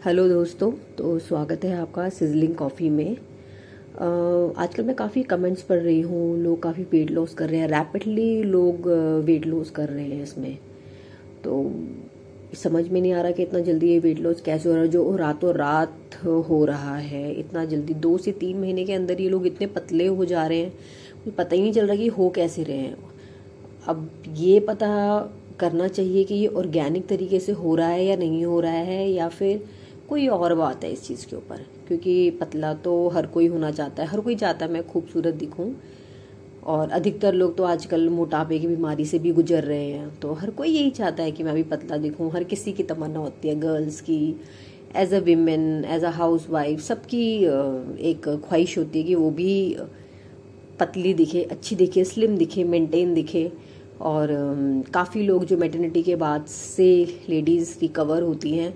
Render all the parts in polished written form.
Hello दोस्तों, तो स्वागत है आपका सिजलिंग कॉफ़ी में। आजकल मैं काफ़ी कमेंट्स पढ़ रही हूँ। लोग काफ़ी वेट लॉस कर रहे हैं, रैपिडली लोग वेट लॉस कर रहे हैं इसमें। तो समझ में नहीं आ रहा कि इतना जल्दी ये वेट लॉस कैसे हो रहा है, जो रातों रात हो रहा है इतना जल्दी। 2 से 3 महीने के अंदर ये लोग इतने पतले हो जा रहे हैं, मुझे पता ही नहीं चल रहा कि हो कैसे रहे हैं। अब ये पता करना चाहिए कि ये ऑर्गेनिक तरीके से हो रहा है या नहीं हो रहा है, या फिर कोई और बात है इस चीज़ के ऊपर। क्योंकि पतला तो हर कोई होना चाहता है, हर कोई चाहता है मैं खूबसूरत दिखूं, और अधिकतर लोग तो आजकल मोटापे की बीमारी से भी गुजर रहे हैं। तो हर कोई यही चाहता है कि मैं भी पतला दिखूं, हर किसी की तमन्ना होती है, गर्ल्स की, as a women, as a housewife, सबकी एक ख्वाहिश होती है कि वो भी पतली दिखे, अच्छी दिखे, स्लिम दिखे, मेंटेन दिखे। और काफ़ी लोग जो मैटरनिटी के बाद से लेडीज़ रिकवर होती हैं,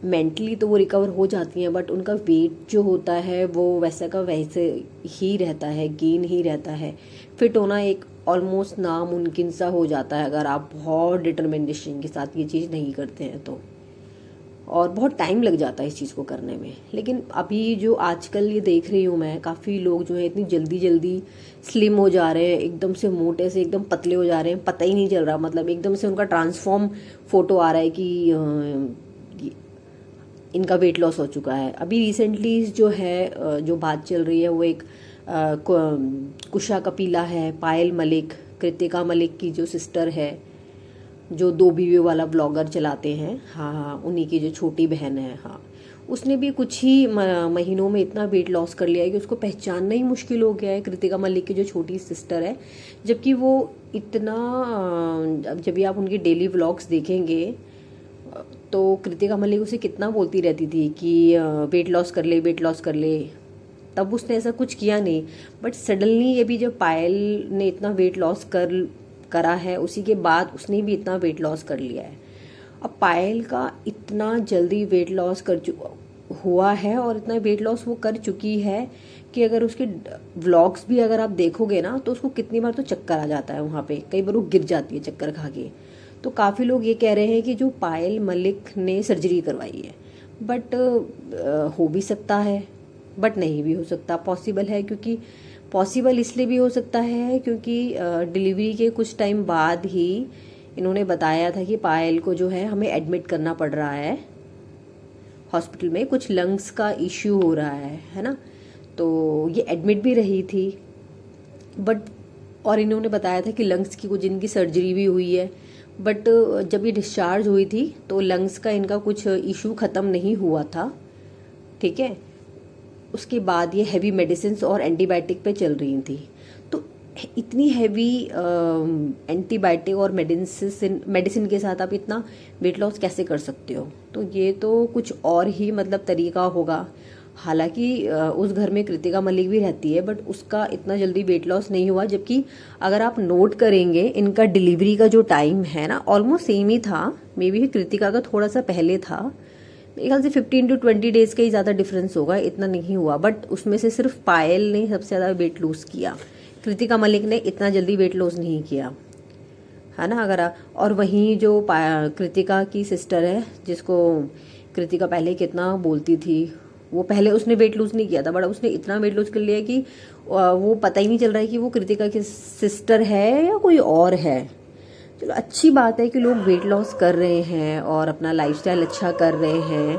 मेंटली तो वो रिकवर हो जाती हैं, बट उनका वेट जो होता है वो वैसा का वैसे ही रहता है, गेन ही रहता है। फिट होना एक ऑलमोस्ट नामुमकिन सा हो जाता है अगर आप बहुत डिटर्मिनेशन के साथ ये चीज़ नहीं करते हैं तो। और बहुत टाइम लग जाता है इस चीज़ को करने में। लेकिन अभी जो आजकल ये देख रही हूँ मैं, काफ़ी लोग जो है इतनी जल्दी जल्दी स्लिम हो जा रहे हैं, एकदम से मोटे से एकदम पतले हो जा रहे हैं, पता ही नहीं चल रहा। मतलब एकदम से उनका ट्रांसफॉर्म फोटो आ रहा है कि इनका वेट लॉस हो चुका है। अभी रिसेंटली जो है जो बात चल रही है वो एक कुशा कपिला है, पायल मलिक, कृतिका मलिक की जो सिस्टर है, जो 2 बीवी वाला ब्लॉगर चलाते हैं। हाँ हाँ, उन्हीं की जो छोटी बहन है। हाँ, उसने भी कुछ ही महीनों में इतना वेट लॉस कर लिया है कि उसको पहचानना ही मुश्किल हो गया है, कृतिका मलिक की जो छोटी सिस्टर है। जबकि वो इतना जब भी आप उनके डेली व्लॉग्स देखेंगे तो कृतिका मलिक उसे कितना बोलती रहती थी कि वेट लॉस कर ले, वेट लॉस कर ले। तब उसने ऐसा कुछ किया नहीं, बट सडनली ये भी जब पायल ने इतना वेट लॉस करा है, उसी के बाद उसने भी इतना वेट लॉस कर लिया है। अब पायल का इतना जल्दी वेट लॉस हुआ है और इतना वेट लॉस वो कर चुकी है कि अगर उसके व्लॉग्स भी अगर आप देखोगे ना तो उसको कितनी बार तो चक्कर आ जाता है वहाँ पे, कई बार वो गिर जाती है चक्कर खा के। तो काफ़ी लोग ये कह रहे हैं कि जो पायल मलिक ने सर्जरी करवाई है, बट हो भी सकता है, बट नहीं भी हो सकता। पॉसिबल है, क्योंकि पॉसिबल इसलिए भी हो सकता है क्योंकि डिलीवरी के कुछ टाइम बाद ही इन्होंने बताया था कि पायल को जो है हमें एडमिट करना पड़ रहा है हॉस्पिटल में, कुछ लंग्स का इश्यू हो रहा है ना। तो ये एडमिट भी रही थी, बट और इन्होंने बताया था कि लंग्स की कुछ इनकी सर्जरी भी हुई है। बट जब ये डिस्चार्ज हुई थी तो लंग्स का इनका कुछ इशू ख़त्म नहीं हुआ था, ठीक है। उसके बाद ये हैवी मेडिसिन और एंटीबायोटिक पे चल रही थी। तो इतनी हैवी एंटीबायोटिक और मेडिसिन के साथ आप इतना वेट लॉस कैसे कर सकते हो? तो ये तो कुछ और ही मतलब तरीका होगा। हालांकि उस घर में कृतिका मलिक भी रहती है, बट उसका इतना जल्दी वेट लॉस नहीं हुआ। जबकि अगर आप नोट करेंगे इनका डिलीवरी का जो टाइम है ना, ऑलमोस्ट सेम ही था। मे बी कृतिका का थोड़ा सा पहले था, मेरे ख्याल से 15 to 20 डेज का ही ज़्यादा डिफरेंस होगा, इतना नहीं हुआ। बट उसमें से सिर्फ पायल ने सबसे ज़्यादा वेट लूज किया, कृतिका मलिक ने इतना जल्दी वेट लॉस नहीं किया, है ना। और वहीं जो कृतिका की सिस्टर है, जिसको कृतिका पहले कितना बोलती थी, वो पहले उसने वेट लूज नहीं किया था, बट उसने इतना वेट लूज कर लिया कि वो पता ही नहीं चल रहा है कि वो कृतिका की सिस्टर है या कोई और है। चलो, अच्छी बात है कि लोग वेट लॉस कर रहे हैं और अपना लाइफस्टाइल अच्छा कर रहे हैं,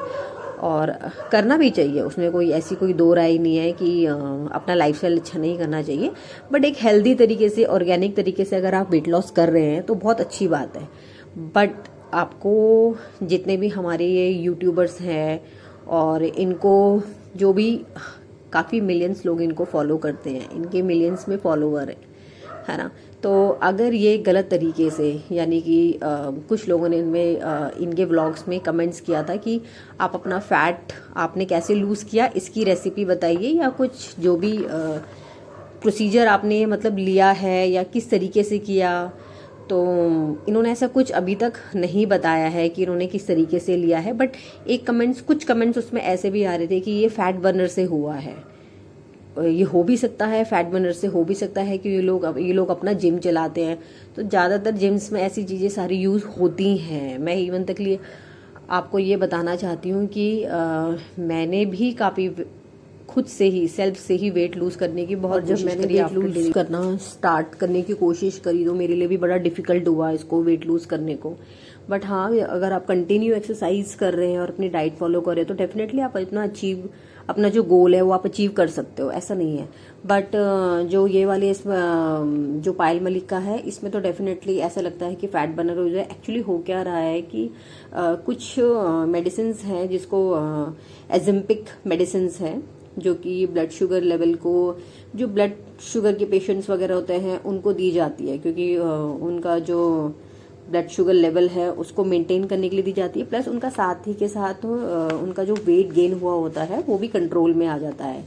और करना भी चाहिए। उसमें कोई ऐसी कोई दो राय नहीं है कि अपना लाइफस्टाइल अच्छा नहीं करना चाहिए। बट एक हेल्दी तरीके से, ऑर्गेनिक तरीके से अगर आप वेट लॉस कर रहे हैं तो बहुत अच्छी बात है। बट आपको, जितने भी हमारे ये यूट्यूबर्स हैं और इनको जो भी काफ़ी मिलियंस लोग इनको फॉलो करते हैं, इनके मिलियंस में फॉलोवर है ना। तो अगर ये गलत तरीके से, यानी कि कुछ लोगों ने इनमें इनके व्लॉग्स में कमेंट्स किया था कि आप अपना फैट आपने कैसे लूज़ किया, इसकी रेसिपी बताइए, या कुछ जो भी प्रोसीजर आपने मतलब लिया है या किस तरीके से किया। तो इन्होंने ऐसा कुछ अभी तक नहीं बताया है कि इन्होंने किस तरीके से लिया है। बट कुछ कमेंट्स उसमें ऐसे भी आ रहे थे कि ये फैट बर्नर से हुआ है। ये हो भी सकता है, फैट बर्नर से हो भी सकता है कि ये लोग अपना जिम चलाते हैं, तो ज़्यादातर जिम्स में ऐसी चीज़ें सारी यूज़ होती हैं। मैं इवन तक लिए आपको ये बताना चाहती हूँ कि मैंने भी काफ़ी खुद से ही सेल्फ से ही वेट लूज करने की बहुत जब मैंने वेट लूज करना स्टार्ट करने की कोशिश करी तो मेरे लिए भी बड़ा डिफिकल्ट हुआ इसको वेट लूज करने को। बट हाँ, अगर आप कंटिन्यू एक्सरसाइज कर रहे हैं और अपनी डाइट फॉलो कर रहे हैं तो डेफिनेटली आप अपना जो गोल है वो आप अचीव कर सकते हो, ऐसा नहीं है। बट जो ये वाले जो पायल मलिक का है इसमें तो डेफिनेटली ऐसा लगता है कि फैट बर्नर हो जाए। एक्चुअली हो क्या रहा है कि कुछ मेडिसिन हैं जिसको एजेम्पिक मेडिसिन है जो कि ब्लड शुगर लेवल को, जो ब्लड शुगर के पेशेंट्स वगैरह होते हैं उनको दी जाती है, क्योंकि उनका जो ब्लड शुगर लेवल है उसको मेंटेन करने के लिए दी जाती है। प्लस उनका साथ ही के साथ उनका जो वेट गेन हुआ होता है वो भी कंट्रोल में आ जाता है,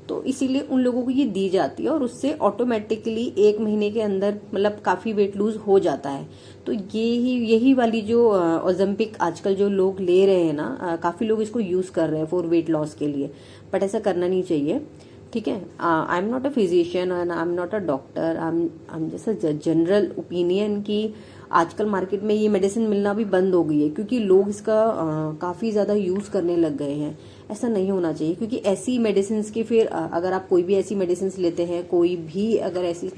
तो इसीलिए उन लोगों को ये दी जाती है और उससे ऑटोमेटिकली 1 महीने के अंदर मतलब काफी वेट लूज हो जाता है। तो यही वाली जो ओलंपिक आजकल जो लोग ले रहे हैं ना, काफी लोग इसको यूज कर रहे हैं फॉर वेट लॉस के लिए, बट ऐसा करना नहीं चाहिए। ठीक है, I am not a physician and I am not a doctor, I am just a general opinion कि आजकल मार्केट में ये मेडिसिन मिलना भी बंद हो गई है क्योंकि लोग इसका काफी ज्यादा यूज करने लग गए हैं। ऐसा नहीं होना चाहिए, क्योंकि ऐसी मेडिसिन की फिर अगर आप कोई भी ऐसी मेडिसिन लेते हैं, कोई भी अगर ऐसी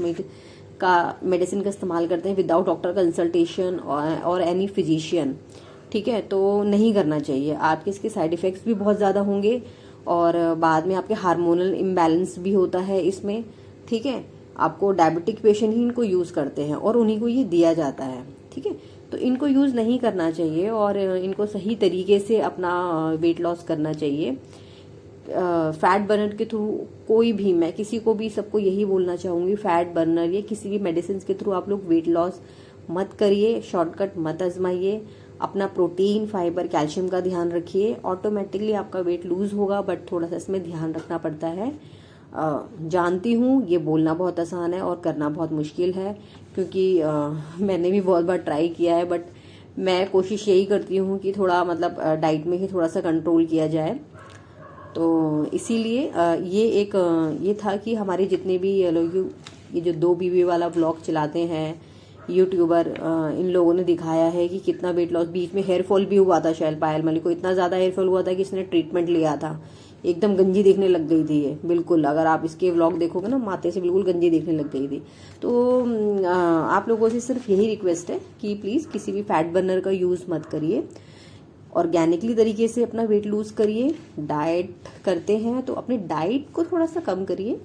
मेडिसिन का इस्तेमाल करते हैं विदाउट डॉक्टर कंसल्टेशन और एनी फिजिशियन, ठीक है, तो नहीं करना चाहिए। आपके इसके साइड इफेक्ट्स भी बहुत ज्यादा होंगे और बाद में आपके हार्मोनल इम्बैलेंस भी होता है इसमें। ठीक है, आपको डायबिटिक पेशेंट ही इनको यूज करते हैं और उन्हीं को ये दिया जाता है। ठीक है, तो इनको यूज नहीं करना चाहिए और इनको सही तरीके से अपना वेट लॉस करना चाहिए। फैट बर्नर के थ्रू कोई भी, मैं किसी को भी सबको यही बोलना चाहूंगी, फैट बर्नर या किसी भी मेडिसिन के थ्रू आप लोग वेट लॉस मत करिए, शॉर्टकट मत आजमाइए। अपना प्रोटीन, फाइबर, कैल्शियम का ध्यान रखिए, ऑटोमेटिकली आपका वेट लूज होगा, बट थोड़ा सा इसमें ध्यान रखना पड़ता है। जानती हूँ ये बोलना बहुत आसान है और करना बहुत मुश्किल है, क्योंकि मैंने भी बहुत बार ट्राई किया है, बट मैं कोशिश यही करती हूँ कि थोड़ा मतलब डाइट में ही थोड़ा सा कंट्रोल किया जाए। तो इसीलिए ये था कि हमारे जितने भी लोग ये जो 2 बीवी वाला ब्लॉग चलाते हैं यूट्यूबर, इन लोगों ने दिखाया है कि कितना वेट लॉस, बीच में हेयर फॉल भी हुआ था शायद पायल मलिक को, इतना ज्यादा हेयर फॉल हुआ था कि इसने ट्रीटमेंट लिया था, एकदम गंजी देखने लग गई थी ये, बिल्कुल। अगर आप इसके व्लॉग देखोगे ना, माथे से बिल्कुल गंजी देखने लग गई थी। तो आप लोगों से सिर्फ यही रिक्वेस्ट है कि प्लीज किसी भी फैट बर्नर का यूज मत करिए, ऑर्गेनिकली तरीके से अपना वेट लूज करिए। डाइट करते हैं तो अपनी डाइट को थोड़ा सा कम करिए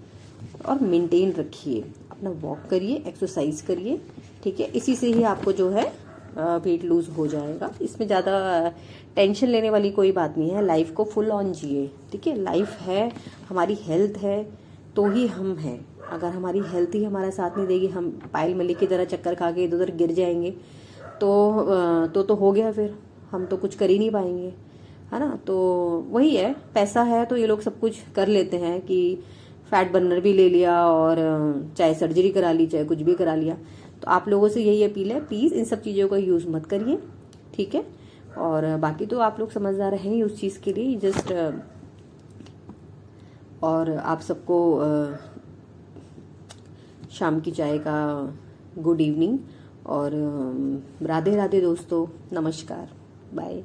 और मेंटेन रखिए, अपना वॉक करिए, एक्सरसाइज करिए। ठीक है, इसी से ही आपको जो है वेट लूज हो जाएगा। इसमें ज़्यादा टेंशन लेने वाली कोई बात नहीं है, लाइफ को फुल ऑन जिए। ठीक है, लाइफ है, हमारी हेल्थ है तो ही हम हैं। अगर हमारी हेल्थ ही हमारा साथ नहीं देगी, हम पायल मलिक की तरह चक्कर खा के इधर उधर गिर जाएंगे तो हो गया, फिर हम तो कुछ कर ही नहीं पाएंगे, है ना। तो वही है, पैसा है तो ये लोग सब कुछ कर लेते हैं कि फैट बर्नर भी ले लिया और चाहे सर्जरी करा ली, चाहे कुछ भी करा लिया। तो आप लोगों से यही अपील है, प्लीज इन सब चीजों का यूज मत करिए। ठीक है, और बाकी तो आप लोग समझदार हैं ही उस चीज के लिए, जस्ट और आप सबको शाम की चाय का गुड इवनिंग और राधे राधे दोस्तों, नमस्कार, बाय।